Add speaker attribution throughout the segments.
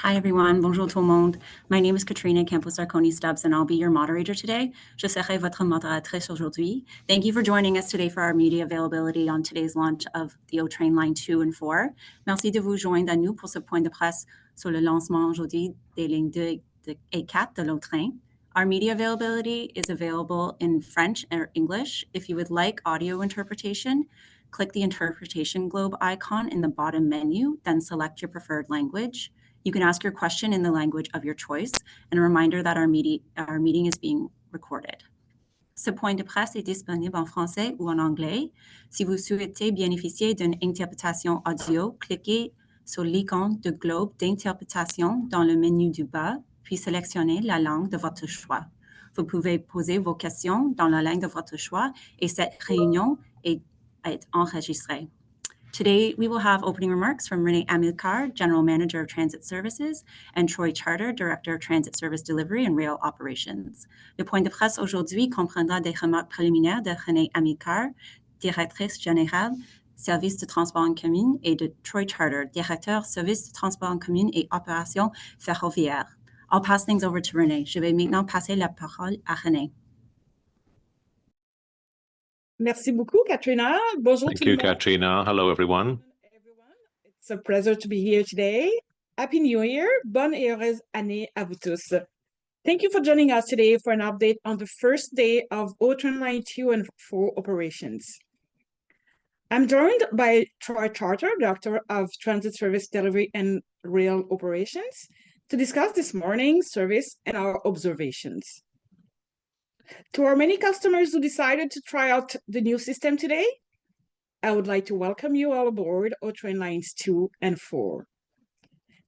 Speaker 1: Hi everyone, bonjour tout le monde. My name is Katrina Campos-Arconi-Stubbs and I'll be your moderator today. Je serai votre modératrice aujourd'hui. Thank you for joining us today for our media availability on today's launch of the O Train Line 2 and 4. Merci de vous joindre à nous pour ce point de presse sur le lancement aujourd'hui des lignes 2 et 4 de l'O Train. Our media availability is available in French or English. If you would like audio interpretation, click the interpretation globe icon in the bottom menu, then select your preferred language. You can ask your question in the language of your choice, and a reminder that our meeting is being recorded. Ce point de presse est disponible en français ou en anglais. Si vous souhaitez bénéficier d'une interprétation audio, cliquez sur l'icône de globe d'interprétation dans le menu du bas, puis sélectionnez la langue de votre choix. Vous pouvez poser vos questions dans la langue de votre choix et cette réunion est enregistrée. Today, we will have opening remarks from Renee Amilcar, General Manager of Transit Services, and Troy Charter, Director of Transit Service Delivery and Rail Operations. Le point de presse aujourd'hui comprendra des remarques préliminaires de Renee Amilcar, Directrice générale, Service de transport en commun, et de Troy Charter, Directeur Service de transport en commun et opérations ferroviaires. I'll pass things over to Renee. Je vais maintenant passer la parole à Renee.
Speaker 2: Merci beaucoup, Katrina. Bonjour
Speaker 3: Thank you, Katrina. Hello, everyone.
Speaker 2: It's a pleasure to be here today. Happy New Year. Bonne et heureuse année à vous tous. Thank you for joining us today for an update on the first day of O Train Line 2 and 4 operations. I'm joined by Troy Charter, Director of Transit Service Delivery and Rail Operations, to discuss this morning's service and our observations. To our many customers who decided to try out the new system today, I would like to welcome you all aboard O Train Lines 2 and 4.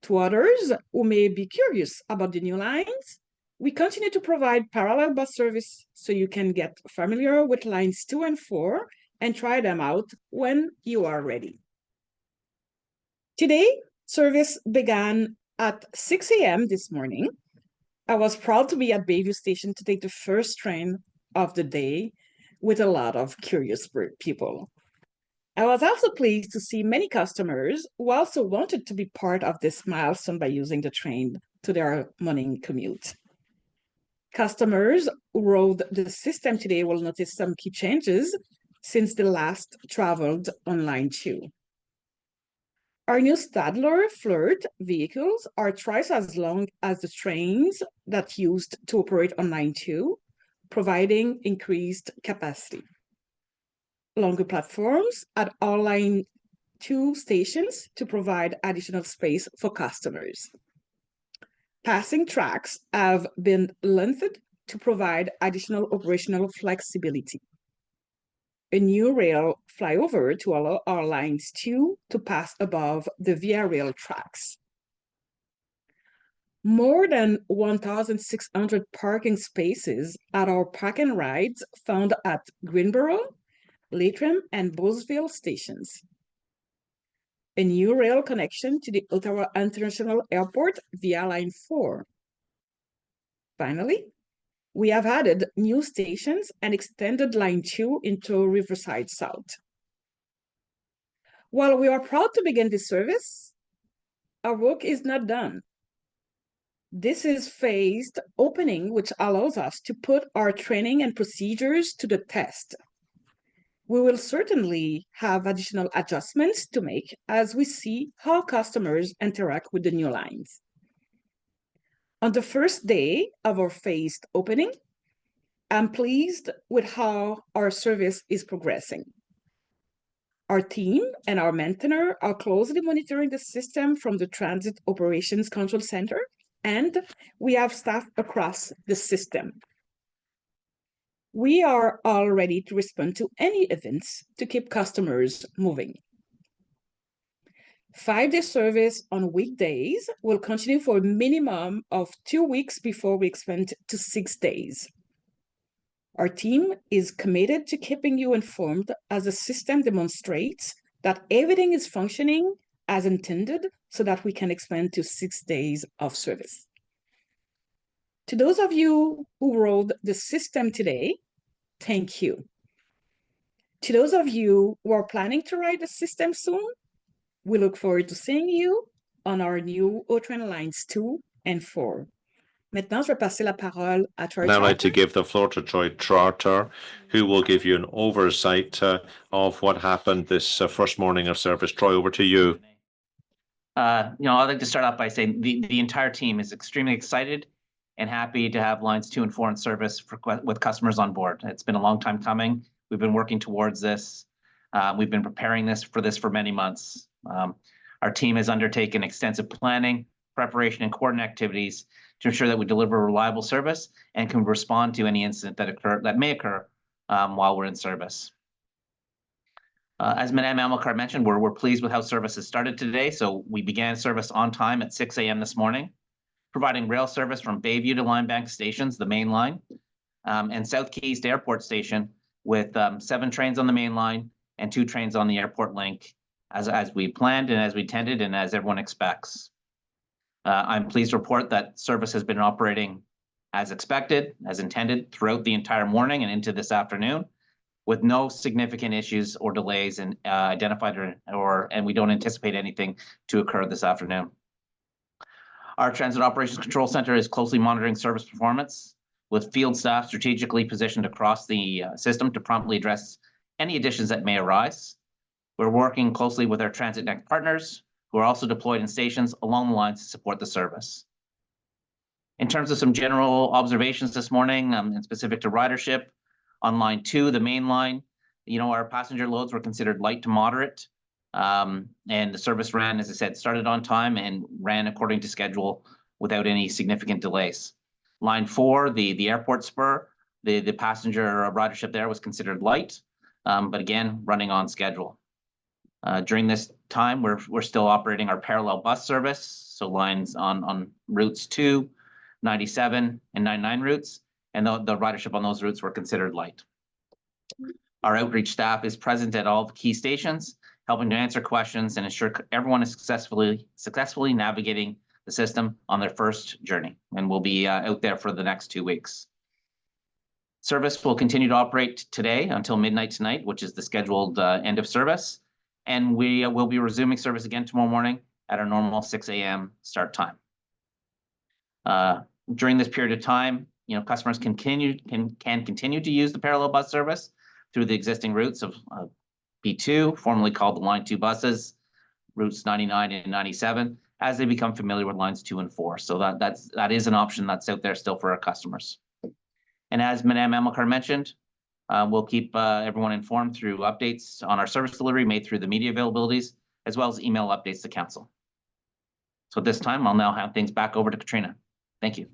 Speaker 2: To others who may be curious about the new lines, we continue to provide parallel bus service so you can get familiar with lines 2 and 4 and try them out when you are ready. Today, service began at 6 a.m. this morning. I was proud to be at Bayview Station to take the first train of the day with a lot of curious people. I was also pleased to see many customers who also wanted to be part of this milestone by using the train to their morning commute. Customers who rode the system today will notice some key changes since the last traveled on Line 2. Our new Stadler Flirt vehicles are twice as long as the trains that used to operate on Line 2, providing increased capacity. Longer platforms at all Line 2 stations to provide additional space for customers. Passing tracks have been lengthened to provide additional operational flexibility. A new rail flyover to allow our lines 2 to pass above the Via Rail tracks. More than 1,600 parking spaces at our park and rides found at Greenboro, Leitrim, and Bosville stations. A new rail connection to the Ottawa International Airport via Line 4. Finally, we have added new stations and extended Line 2 into Riverside South. While we are proud to begin this service, our work is not done. This is phased opening, which allows us to put our training and procedures to the test. We will certainly have additional adjustments to make as we see how customers interact with the new lines. On the first day of our phased opening, I'm pleased with how our service is progressing. Our team and our maintainer are closely monitoring the system from the Transit Operations Control Center, and we have staff across the system. We are all ready to respond to any events to keep customers moving. 5-day service on weekdays will continue for a minimum of 2 weeks before we expand to 6 days. Our team is committed to keeping you informed as the system demonstrates that everything is functioning as intended so that we can expand to 6 days of service. To those of you who rode the system today, thank you. To those of you who are planning to ride the system soon, we look forward to seeing you on our new train lines 2 and 4. Maintenant, je vais passer la parole à Troy
Speaker 3: I'd now like to
Speaker 2: Charter.
Speaker 3: give the floor to Troy Trotter, who will give you an oversight of what happened this first morning of service. Troy, over to you.
Speaker 4: I'd like to start off by saying the entire team is extremely excited and happy to have lines 2 and 4 in service with customers on board. It's been a long time coming. We've been working towards this. We've been preparing for many months. Our team has undertaken extensive planning, preparation, and coordinate activities to ensure that we deliver reliable service and can respond to any incident that may occur while we're in service. As Madame Amilcar mentioned, we're pleased with how service has started today. So we began service on time at 6 a.m. this morning, providing rail service from Bayview to Limebank stations, the main line, and South Keys to Airport Station with 7 trains on the main line and 2 trains on the airport link as we planned and as we intended and as everyone expects. I'm pleased to report that service has been operating as expected, as intended throughout the entire morning and into this afternoon, with no significant issues or delays identified and we don't anticipate anything to occur this afternoon. Our Transit Operations Control Center is closely monitoring service performance with field staff strategically positioned across the system to promptly address any additions that may arise. We're working closely with our TransitNet partners who are also deployed in stations along the lines to support the service. In terms of some general observations this morning and specific to ridership, on line 2, the main line, our passenger loads were considered light to moderate. And the service ran, as I said, started on time and ran according to schedule without any significant delays. Line 4, the airport spur, the passenger ridership there was considered light, but again, running on schedule. During this time, we're still operating our parallel bus service, so lines on routes 2, 97, and 99 routes, and the ridership on those routes were considered light. Our outreach staff is present at all the key stations, helping to answer questions and ensure everyone is successfully navigating the system on their first journey, and will be out there for the next 2 weeks. Service will continue to operate today until midnight tonight, which is the scheduled end of service, and we will be resuming service again tomorrow morning at our normal 6 a.m. start time. During this period of time, customers can continue to use the parallel bus service through the existing routes of P2, formerly called the Line 2 buses, routes 99 and 97, as they become familiar with lines 2 and 4. So that is an option that's out there still for our customers. And as Madame Amilcar mentioned, we'll keep everyone informed through updates on our service delivery made through the media availabilities, as well as email updates to Council. So at this time, I'll now hand things back over to Katrina. Thank you.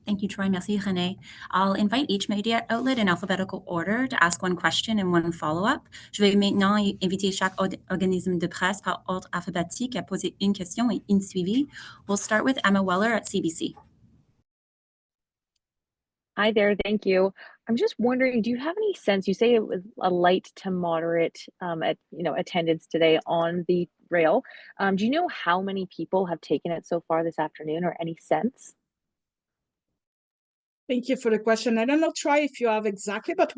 Speaker 1: Thank you, Troy. Merci, René. I'll invite each media outlet in alphabetical order to ask one question and one follow-up. Je vais maintenant inviter chaque organisme de presse par ordre alphabétique à poser une question et une suivie. We'll start with Emma Weller at CBC.
Speaker 5: Hi there, thank you. I'm just wondering, do you have any sense, you say it was a light to moderate attendance today on the rail. Do you know how many people have taken it so far this afternoon, or any sense?
Speaker 2: Thank you for the question. I don't know, Troy, if you have exactly, but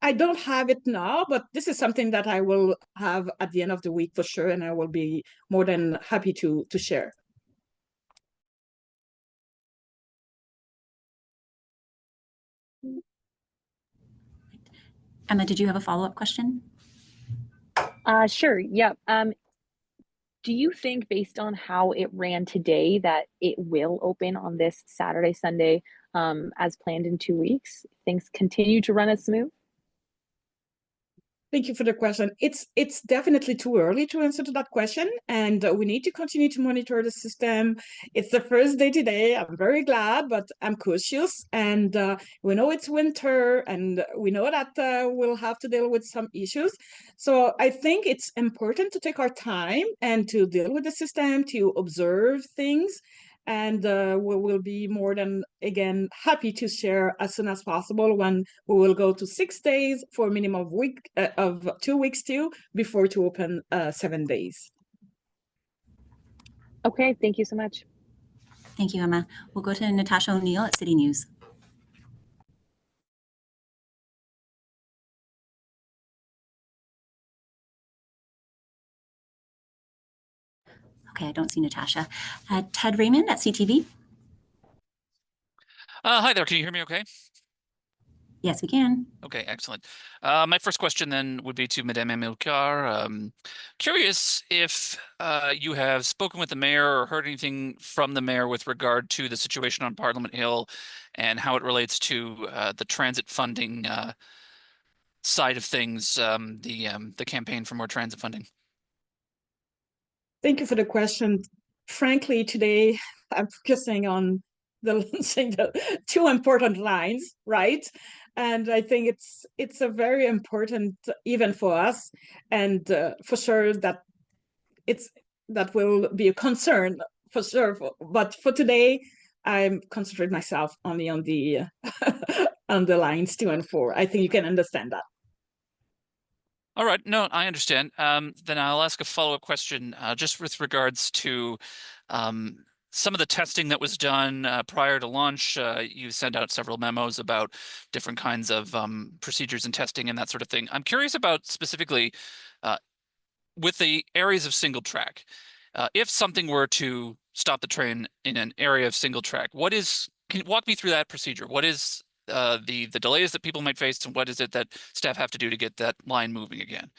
Speaker 2: I don't have it now, but this is something that I will have at the end of the week for sure, and I will be more than happy to share.
Speaker 1: Emma, did you have a follow-up question?
Speaker 5: Sure, yeah. Do you think, based on how it ran today, that it will open on this Saturday, Sunday, as planned in 2 weeks? Things continue to run as smooth?
Speaker 2: Thank you for the question. It's definitely too early to answer to that question, and we need to continue to monitor the system. It's the first day today. I'm very glad, but I'm cautious, and we know it's winter, and we know that we'll have to deal with some issues. So I think it's important to take our time and to deal with the system, to observe things. And we will be more than, again, happy to share as soon as possible when we will go to 6 days for a minimum of 2 weeks too, before to open 7 days.
Speaker 5: Okay, thank you so much.
Speaker 1: Thank you, Emma. We'll go to Natasha O'Neill at City News. Okay, I don't see Natasha. Ted Raymond at CTV.
Speaker 6: Hi there. Can you hear me okay?
Speaker 1: Yes, we can.
Speaker 6: Okay, excellent. My first question then would be to Madame Amilcar. Curious if you have spoken with the mayor or heard anything from the mayor with regard to the situation on Parliament Hill and how it relates to the transit funding side of things, the campaign for more transit funding.
Speaker 2: Thank you for the question. Frankly, today I'm focusing on launching the two important lines, right? And I think it's a very important event for us, and for sure that that will be a concern for sure. But for today, I'm concentrating myself only on the on the lines 2 and 4. I think you can understand that.
Speaker 6: All right. No, I understand. Then I'll ask a follow-up question just with regards to some of the testing that was done prior to launch. You sent out several memos about different kinds of procedures and testing and that sort of thing. I'm curious about specifically with the areas of single track. If something were to stop the train in an area of single track, can you walk me through that procedure? What is the delays that people might face, and what is it that staff have to do to get that line moving again?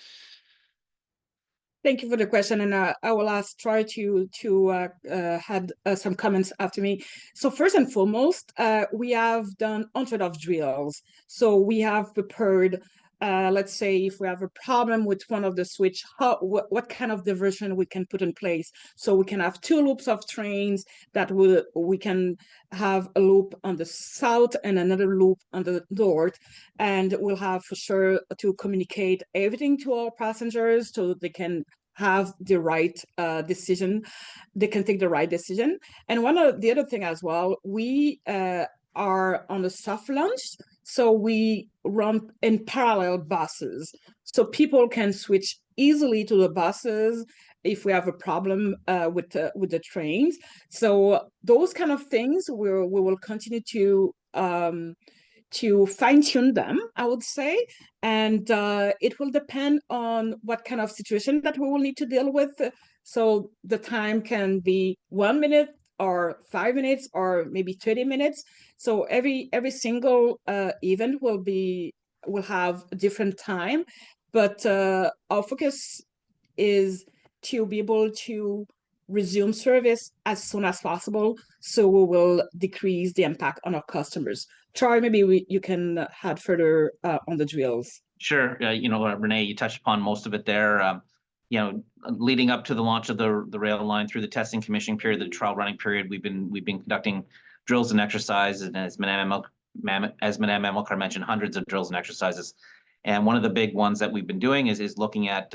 Speaker 2: Thank you for the question, and I will try to add some comments after me. So first and foremost, we have done hundreds of drills. So we have prepared, let's say, if we have a problem with one of the switch, what kind of diversion we can put in place. So we can have 2 loops of trains that we can have a loop on the south and another loop on the north, and we'll have for sure to communicate everything to our passengers so they can have the right decision. They can take the right decision. And one of the other thing as well, we are on a soft launch, so we run in parallel buses, so people can switch easily to the buses if we have a problem with the trains. So those kind of things we will continue to fine-tune them, I would say, and it will depend on what kind of situation that we will need to deal with. So the time can be 1 minute or 5 minutes or maybe 30 minutes. So every single event will have a different time, but our focus is to be able to resume service as soon as possible, so we will decrease the impact on our customers. Troy, maybe you can add further on the drills.
Speaker 4: Sure. Renee, you touched upon most of it there. Leading up to the launch of the rail line through the testing commissioning period, the trial running period, we've been conducting drills and exercises, and as Madame Amilcar mentioned, hundreds of drills and exercises. And one of the big ones that we've been doing is looking at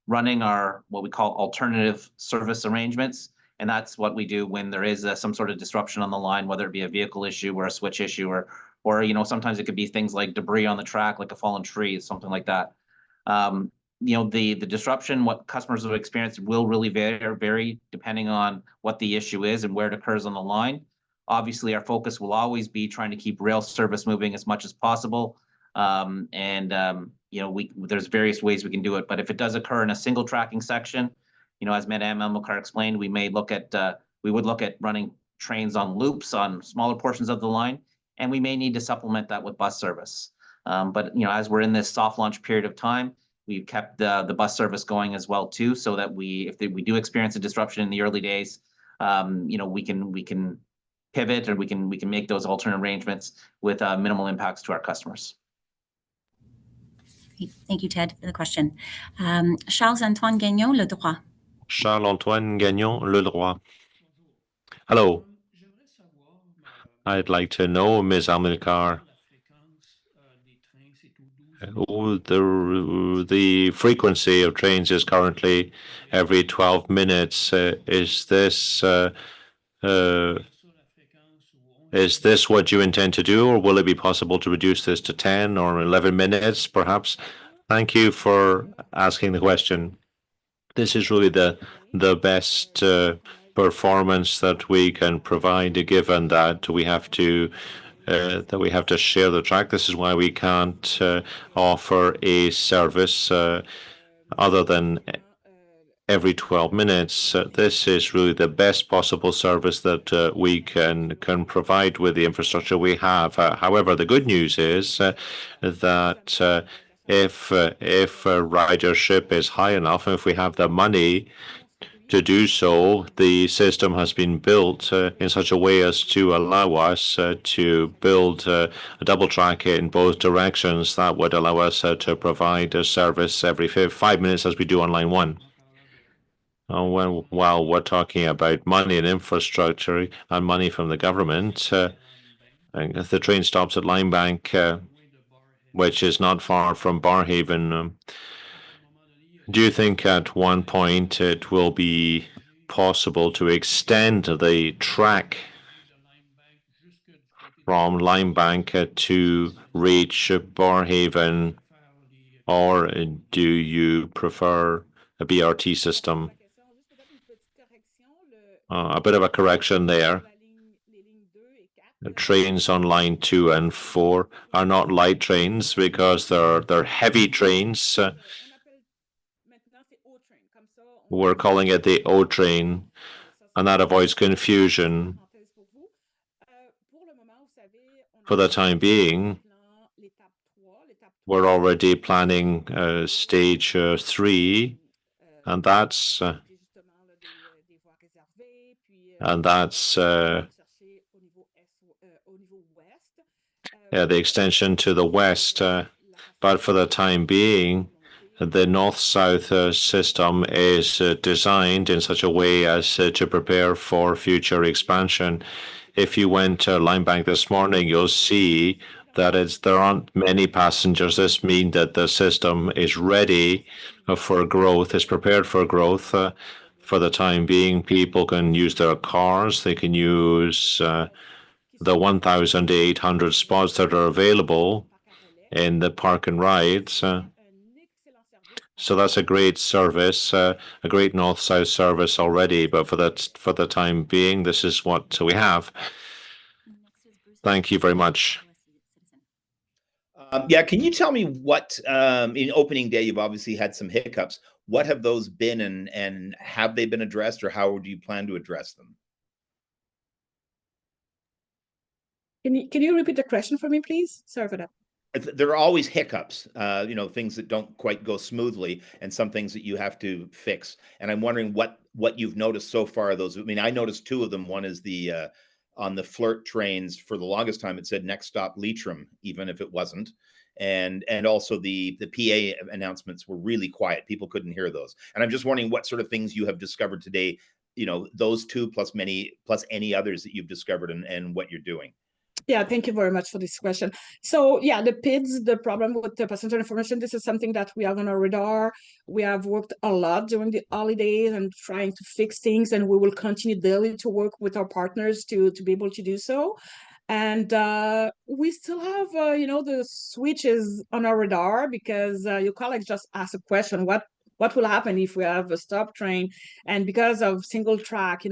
Speaker 4: running our what we call alternative service arrangements. And that's what we do when there is some sort of disruption on the line, whether it be a vehicle issue or a switch issue, or sometimes it could be things like debris on the track, like a fallen tree, something like that. The disruption, what customers have experienced will really vary depending on what the issue is and where it occurs on the line. Obviously, our focus will always be trying to keep rail service moving as much as possible. There's various ways we can do it, but if it does occur in a single tracking section, as Madame Amilcar explained, we would look at running trains on loops on smaller portions of the line, and we may need to supplement that with bus service. But as we're in this soft launch period of time, we've kept the bus service going as well too, so that if we do experience a disruption in the early days, we can pivot, or we can make those alternate arrangements with minimal impacts to our customers.
Speaker 1: Thank you, Ted, for the question. Charles-Antoine Gagnon, Le Droit.
Speaker 3: Charles-Antoine Gagnon, Le Droit. Hello. I'd like to know, Ms. Amilcar, the frequency of trains is currently every 12 minutes. Is this what you intend to do, or will it be possible to reduce this to 10 or 11 minutes, perhaps? Thank you for asking the question. This is really the best performance that we can provide, given that we have to share the track. This is why we can't offer a service other than every 12 minutes. This is really the best possible service that we can provide with the infrastructure we have. However, the good news is that if ridership is high enough, and if we have the money to do so, the system has been built in such a way as to allow us to build a double track in both directions. That would allow us to provide a service every 5 minutes as we do on line 1. While we're talking about money and infrastructure and money from the government, the train stops at Limebank, which is not far from Barrhaven. Do you think at one point it will be possible to extend the track from Limebank to reach Barrhaven, or do you prefer a BRT system? A bit of a correction there. The trains on line 2 and 4 are not light trains because they're heavy trains. We're calling it the O train, and that avoids confusion. For the time being, we're already planning stage 3, and that's the extension to the west. But for the time being, the north-south system is designed in such a way as to prepare for future expansion. If you went to Limebank this morning, you'll see that there aren't many passengers. This means that the system is ready for growth, is prepared for growth. For the time being, people can use their cars. They can use the 1,800 spots that are available in the park and rides. So that's a great service, a great north-south service already. But for the time being, this is what we have. Thank you very much.
Speaker 7: Yeah, can you tell me what in opening day you've obviously had some hiccups. What have those been, and have they been addressed, or how do you plan to address them?
Speaker 2: Can you repeat the question for me, please? Sorry for that.
Speaker 7: There are always hiccups, things that don't quite go smoothly, and some things that you have to fix. And I'm wondering what you've noticed so far. I noticed 2 of them. One is the on the flirt trains. For the longest time, it said next stop Leitrim, even if it wasn't. And also the PA announcements were really quiet. People couldn't hear those. And I'm just wondering what sort of things you have discovered today. Those 2 plus any others that you've discovered, and what you're doing.
Speaker 2: Yeah, thank you very much for this question. So yeah, the PIDs, the problem with the passenger information, this is something that we are on our radar. We have worked a lot during the holidays and trying to fix things, and we will continue daily to work with our partners to be able to do so. And we still have, the switches on our radar, because your colleague just asked a question, what will happen if we have a stop train? And because of single track, we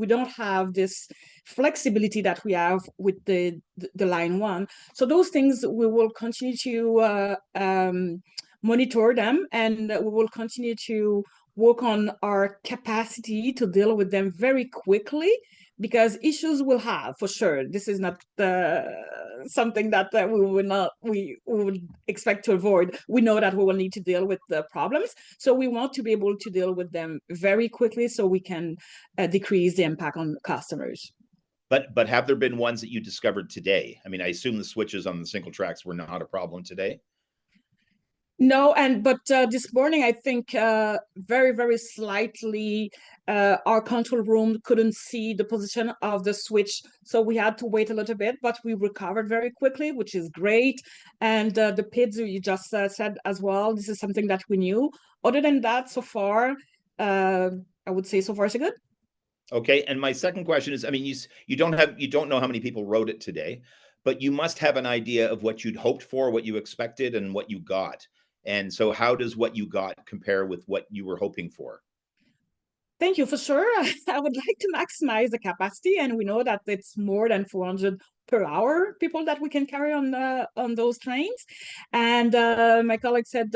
Speaker 2: don't have this flexibility that we have with the line 1. So those things, we will continue to monitor them, and we will continue to work on our capacity to deal with them very quickly, because issues will have, for sure. This is not something that we would expect to avoid. We know that we will need to deal with the problems, so we want to be able to deal with them very quickly so we can decrease the impact on customers.
Speaker 7: But have there been ones that you discovered today? I assume the switches on the single tracks were not a problem today.
Speaker 2: No, but this morning, I think very, very slightly, our control room couldn't see the position of the switch, so we had to wait a little bit, but we recovered very quickly, which is great. And the PIDs you just said as well, this is something that we knew. Other than that, so far, I would say so far so good.
Speaker 7: Okay, and my second question is, you don't know how many people rode it today, but you must have an idea of what you'd hoped for, what you expected, and what you got. And so how does what you got compare with what you were hoping for?
Speaker 2: Thank you, for sure. I would like to maximize the capacity, and we know that it's more than 400 per hour people that we can carry on those trains. And my colleague said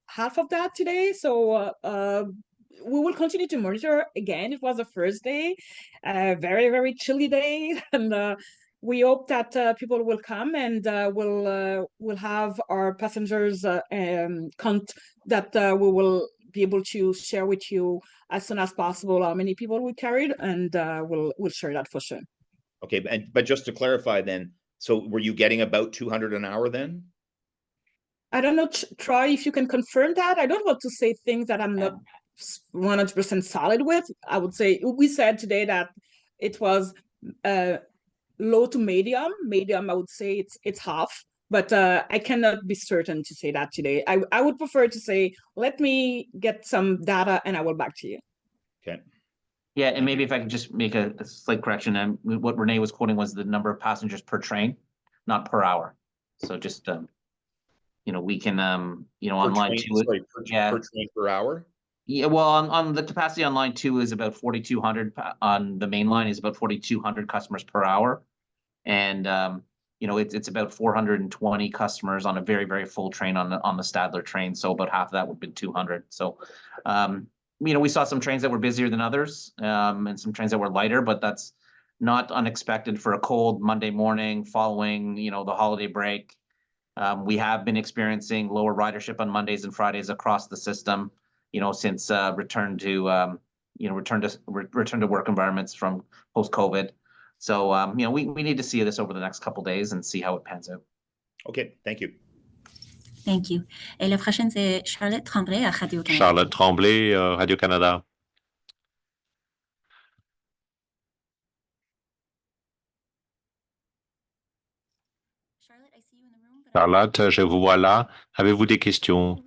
Speaker 2: half of that today. So we will continue to monitor. Again, it was the first day, very, very chilly day, and we hope that people will come and we'll have our passengers count that we will be able to share with you as soon as possible how many people we carried, and we'll share that for sure.
Speaker 7: Okay, but just to clarify then, so were you getting about 200 an hour then?
Speaker 2: I don't know, Troy, if you can confirm that. I don't want to say things that I'm not 100% solid with. I would say we said today that it was low to medium. Medium, I would say it's half, but I cannot be certain to say that today. I would prefer to say, let me get some data and I will back to you.
Speaker 7: Okay.
Speaker 4: Yeah, and maybe if I could just make a slight correction, what Renee was quoting was the number of passengers per train, not per hour. So just, we can, on line two.
Speaker 7: Sorry, per train per hour?
Speaker 4: Yeah, well, on the capacity on line 2 is about 4,200. On the main line is about 4,200 customers per hour. And, it's about 420 customers on a very, very full train on the Stadler train. So about half of that would be 200. So, we saw some trains that were busier than others, and some trains that were lighter, but that's not unexpected for a cold Monday morning following, the holiday break. We have been experiencing lower ridership on Mondays and Fridays across the system, since return to work environments from post-COVID. So, we need to see this over the next couple of days and see how it pans out.
Speaker 7: Okay, thank you.
Speaker 1: Thank you. Et la prochaine, c'est Charlotte Tremblay à Radio-Canada.
Speaker 3: Charlotte Tremblay, Radio-Canada. Charlotte, je vous vois là. Avez-vous des questions?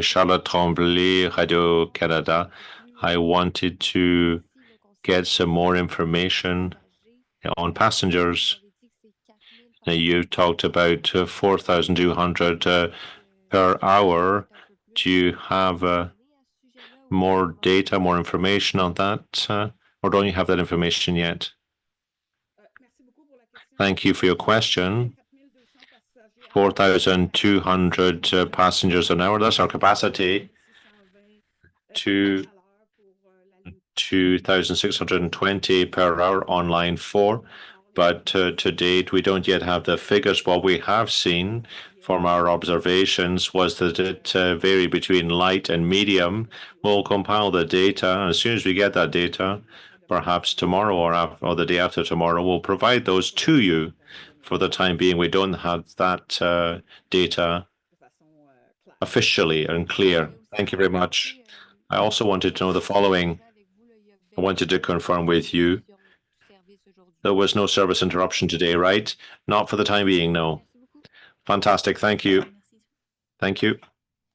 Speaker 3: Charlotte Tremblay, Radio-Canada. I wanted to get some more information on passengers. Now, you talked about 4,200 per hour. Do you have more data, more information on that, or don't you have that information yet? Thank you for your question. 4,200 passengers an hour, that's our capacity. To 2,620 per hour on line 4. But to date, we don't yet have the figures. What we have seen from our observations was that it varied between light and medium. We'll compile the data, and as soon as we get that data, perhaps tomorrow or the day after tomorrow, we'll provide those to you. For the time being, we don't have that data officially and clear. Thank you very much. I also wanted to know the following. I wanted to confirm with you. There was no service interruption today, right? Not for the time being, no. Fantastic. Thank you. Thank you.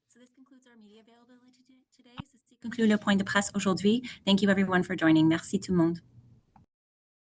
Speaker 1: So this concludes our media availability today. Ceci conclut le point de presse aujourd'hui. Thank you everyone for joining. Merci tout le monde.